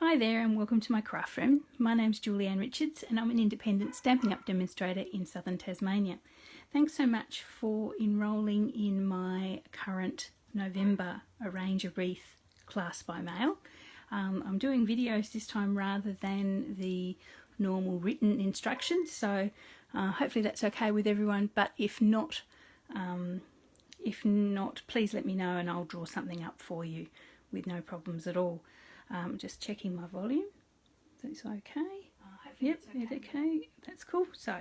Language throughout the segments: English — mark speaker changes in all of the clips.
Speaker 1: Hi there and welcome to my craft room. My name's Julianne Richards and I'm an independent Stampin' Up! Demonstrator in southern Tasmania. Thanks so much for enrolling in my current November Arrange a Wreath class by mail. I'm doing videos this time rather than the normal written instructions, so hopefully that's okay with everyone, but if not, please let me know and I'll draw something up for you with no problems at all. Just checking my volume. That's okay. Yep, okay. That's cool. So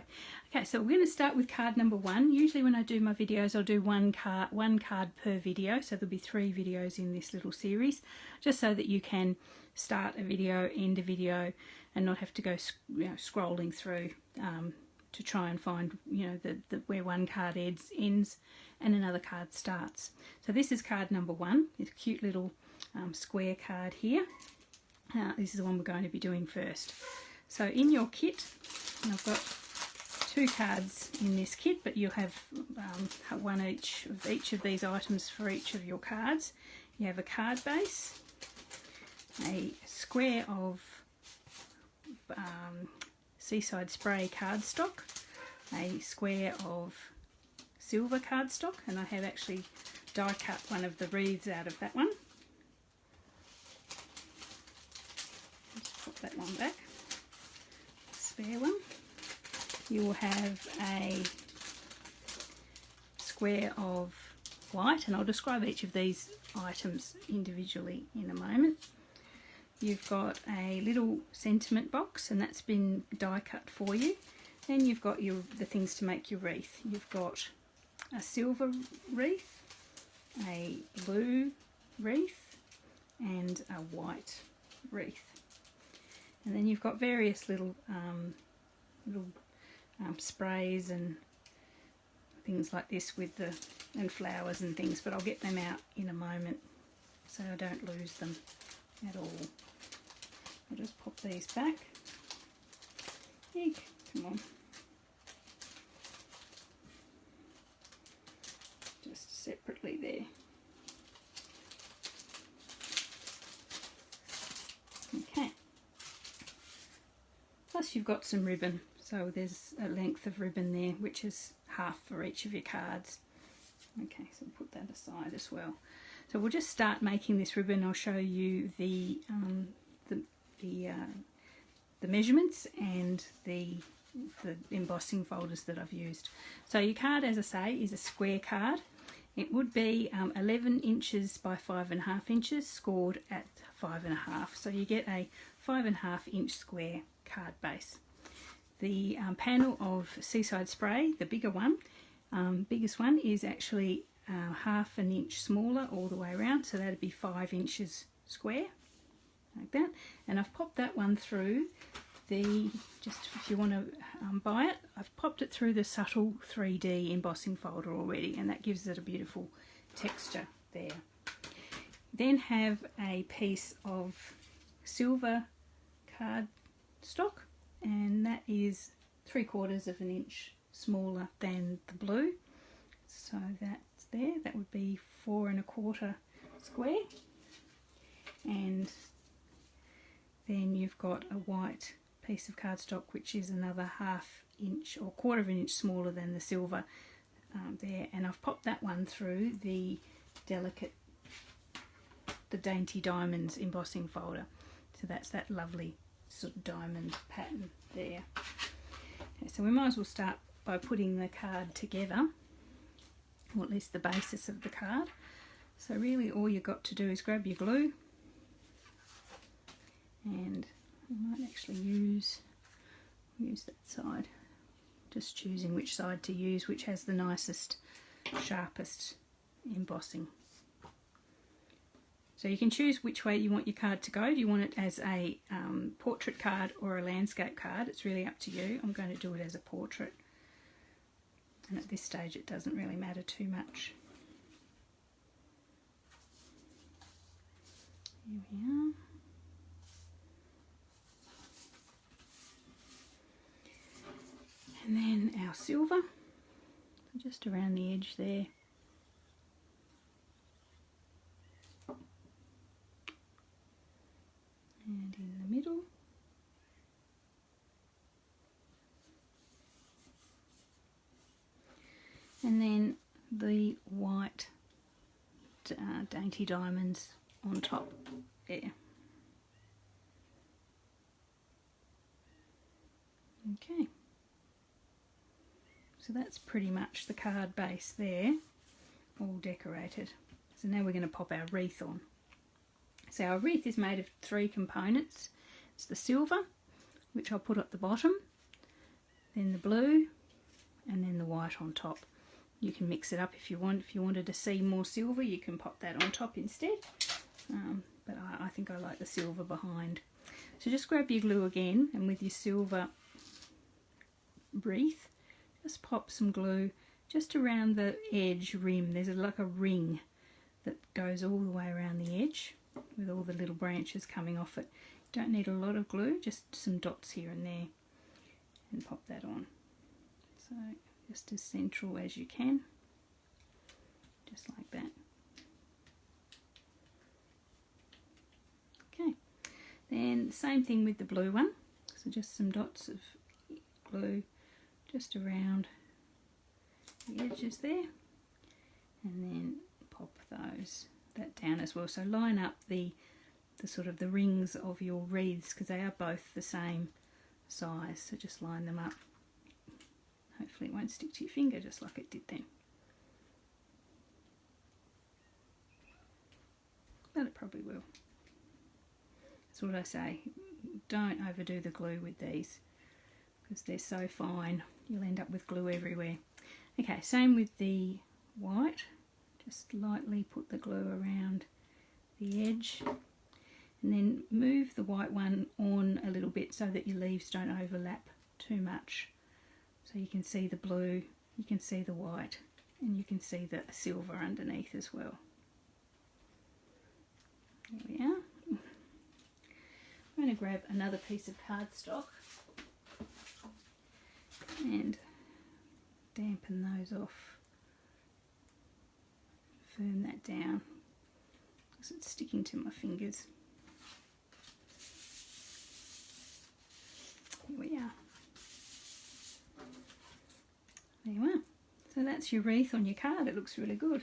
Speaker 1: we're going to start with card number 1. Usually when I do my videos, I'll do one card per video. So there'll be 3 videos in this little series, just so that you can start a video, end a video, and not have to go scrolling through to try and find where one card ends and another card starts. So this is card number 1. It's a cute little square card here. This is the one we're going to be doing first. So in your kit, and I've got 2 cards in this kit, but you'll have one each of these items for each of your cards. You have a card base, a square of Seaside Spray cardstock, a square of silver cardstock, and I have actually die cut one of the wreaths out of that one. Just put that one back, spare one. You will have a square of white, and I'll describe each of these items individually in a moment. You've got a little sentiment box, and that's been die cut for you. Then you've got the things to make your wreath. You've got a silver wreath, a blue wreath, and a white wreath. And then you've got various little sprays and things like this and flowers and things, but I'll get them out in a moment so I don't lose them at all. I'll just pop these back. Eek, come on. Just separately there. Okay. Plus you've got some ribbon, so there's a length of ribbon there, which is half for each of your cards. Okay, so we'll put that aside as well. So we'll just start making this ribbon. I'll show you the measurements and the embossing folders that I've used. So your card, as I say, is a square card. It would be 11 inches by 5.5 inches, scored at 5.5. So you get a 5.5 inch square card base. The panel of Seaside Spray, the bigger one, biggest one, is actually half an inch smaller all the way around, so that'd be 5 inches square, like that. And I've popped that one through just if you want to buy it, I've popped it through the subtle 3D embossing folder already, and that gives it a beautiful texture there. Then have a piece of silver cardstock, and that is 3/4 of an inch smaller than the blue. So that's there. That would be 4 1/4 square. And then you've got a white piece of cardstock, which is another 1/2 inch or 1/4 of an inch smaller than the silver there. And I've popped that one through the Dainty Diamonds embossing folder. So that's that lovely sort of diamond pattern there. Okay, so we might as well start by putting the card together, or at least the basis of the card. So really all you've got to do is grab your glue, and I might actually use that side, just choosing which side to use, which has the nicest, sharpest embossing. So you can choose which way you want your card to go. Do you want it as a portrait card or a landscape card? It's really up to you. I'm going to do it as a portrait, and at this stage it doesn't really matter too much. Here we are. And then our silver, just around the edge there. And in dainty diamonds on top there. Okay, so that's pretty much the card base there, all decorated. So now we're going to pop our wreath on. So our wreath is made of 3 components. It's the silver, which I'll put at the bottom, then the blue, and then the white on top. You can mix it up if you want. If you wanted to see more silver, you can pop that on top instead. But I think I like the silver behind. So just grab your glue again, and with your silver wreath, just pop some glue just around the edge rim. There's like a ring that goes all the way around the edge with all the little branches coming off it. You don't need a lot of glue, just some dots here and there, and pop that on. So just as central as you can, just like that. Okay, then same thing with the blue one. So just some dots of glue just around the edges there, and then pop that down as well. So line up the sort of the rings of your wreaths, because they are both the same size, so just line them up. Hopefully it won't stick to your finger just like it did then. But it probably will. That's what I say. Don't overdo the glue with these, because they're so fine. You'll end up with glue everywhere. Okay, same with the white. Just lightly put the glue around the edge, and then move the white one on a little bit so that your leaves don't overlap too much. So you can see the blue, you can see the white, and you can see the silver underneath as well. There we are. I'm going to grab another piece of cardstock and dampen those off. Firm that down because it's sticking to my fingers. Here we are. There you are. So that's your wreath on your card. It looks really good.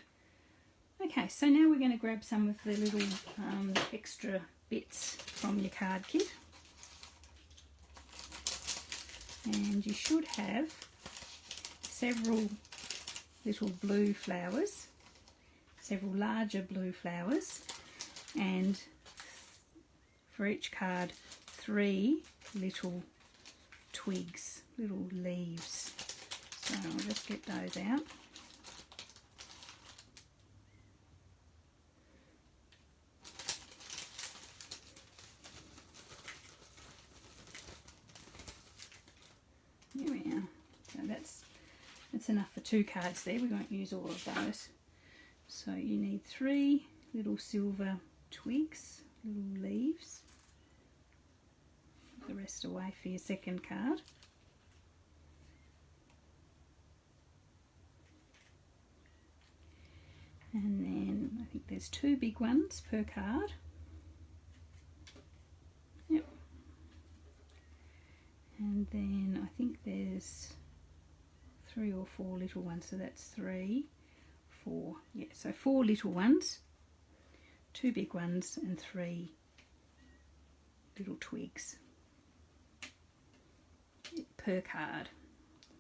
Speaker 1: Okay, so now we're going to grab some of the little extra bits from your card kit. And you should have several little blue flowers, several larger blue flowers, and for each card 3 little twigs, little leaves. So I'll just get those out. There we are. So that's enough for 2 cards there. We won't use all of those. So you need 3 little silver twigs, little leaves. Put the rest away for your second card. And then I think there's 2 big ones per card. Yep. And then I think there's 3 or 4 little ones, so that's 3, 4. Yeah, so 4 little ones, 2 big ones, and 3 little twigs per card.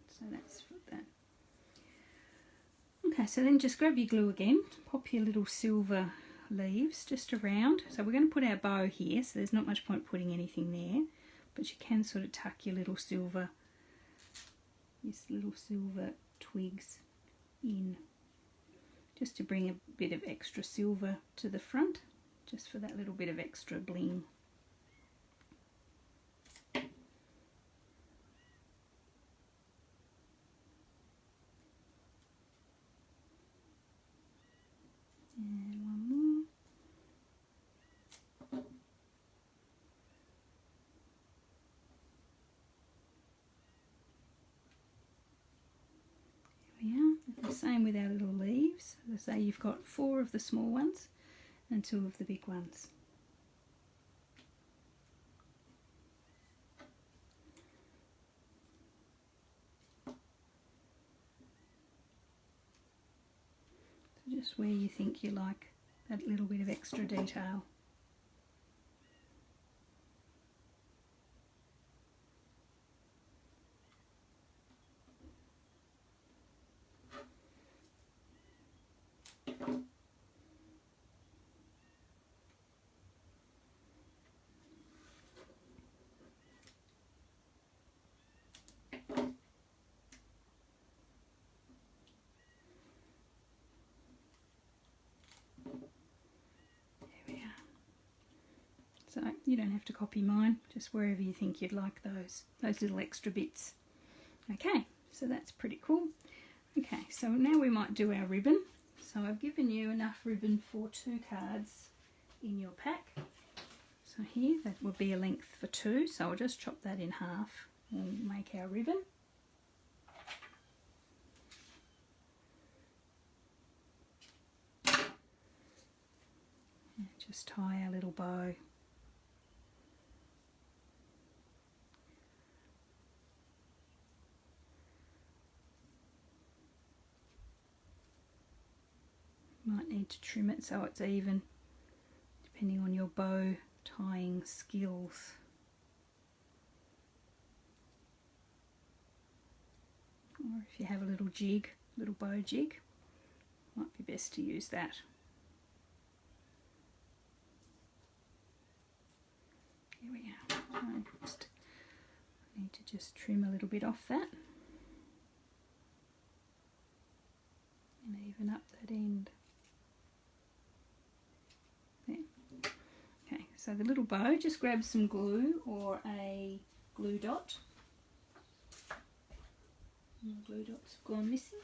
Speaker 1: So that's that. Okay, so then just grab your glue again, pop your little silver leaves just around. So we're going to put our bow here, so there's not much point putting anything there, but you can sort of tuck your little silver twigs in, just to bring a bit of extra silver to the front, just for that little bit of extra bling. And one more. There we are. The same with our little leaves. As I say, you've got 4 of the small ones and 2 of the big ones. So just where you think you like that little bit of extra detail. So you don't have to copy mine, just wherever you think you'd like those little extra bits. Okay, so that's pretty cool. Okay, so now we might do our ribbon. So I've given you enough ribbon for 2 cards in your pack. So here, that would be a length for 2, so I'll just chop that in half and make our ribbon. And just tie our little bow. Might need to trim it so it's even, depending on your bow tying skills. Or if you have a little jig, little bow jig, might be best to use that. Here we are. I need to just trim a little bit off that and even up that end. There. Okay, so the little bow, just grab some glue or a glue dot. And the glue dots have gone missing.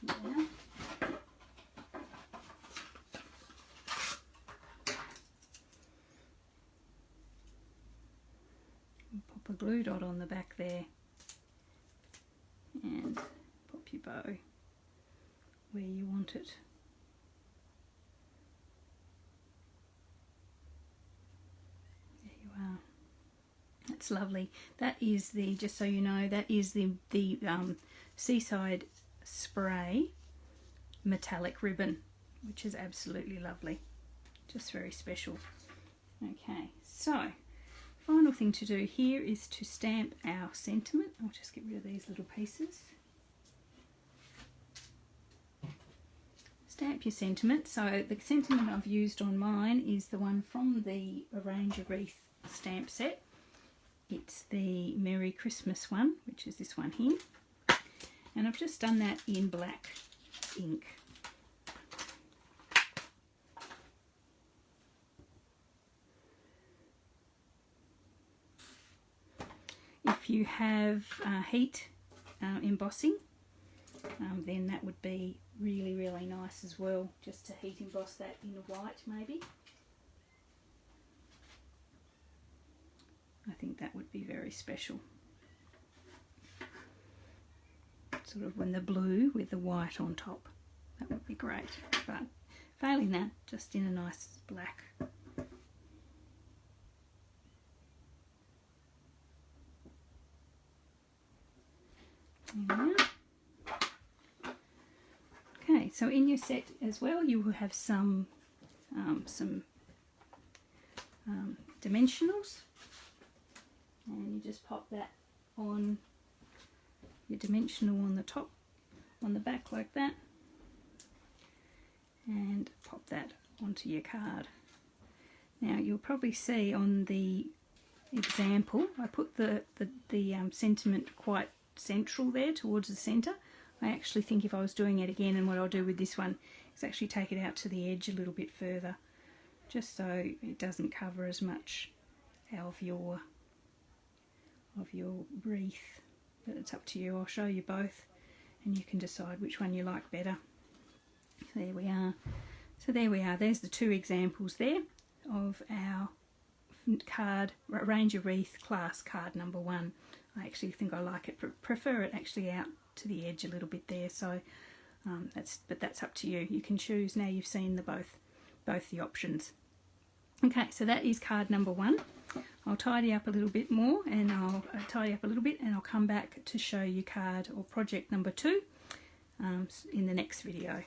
Speaker 1: Now. Pop a glue dot on the back there and pop your bow where you want it. There you are. That's lovely. That is the, just so you know, that is the Seaside Spray metallic ribbon, which is absolutely lovely. Just very special. Okay, so final thing to do here is to stamp our sentiment. I'll just get rid of these little pieces. Stamp your sentiment. So the sentiment I've used on mine is the one from the Arrange a Wreath stamp set. It's the Merry Christmas one, which is this one here. And I've just done that in black ink. If you have heat embossing, then that would be really, really nice as well, just to heat emboss that in white maybe. I think that would be very special. Sort of when the blue with the white on top. That would be great. But failing that, just in a nice black. Yeah. Okay, so in your set as well, you will have some dimensionals, and you just pop that on your dimensional on the top, on the back like that, and pop that onto your card. Now you'll probably see on the example, I put the sentiment quite central there towards the centre. I actually think if I was doing it again, and what I'll do with this one is actually take it out to the edge a little bit further, just so it doesn't cover as much of your wreath. But it's up to you. I'll show you both and you can decide which one you like better. There we are. So there we are. There's the 2 examples there of our card, Arrange a Wreath Class card number 1. I actually think I like it, prefer it actually out to the edge a little bit there, so that's up to you. You can choose. Now you've seen the both the options. Okay, so that is card number 1. I'll tidy up a little bit more, and I'll come back to show you card or project number 2 in the next video.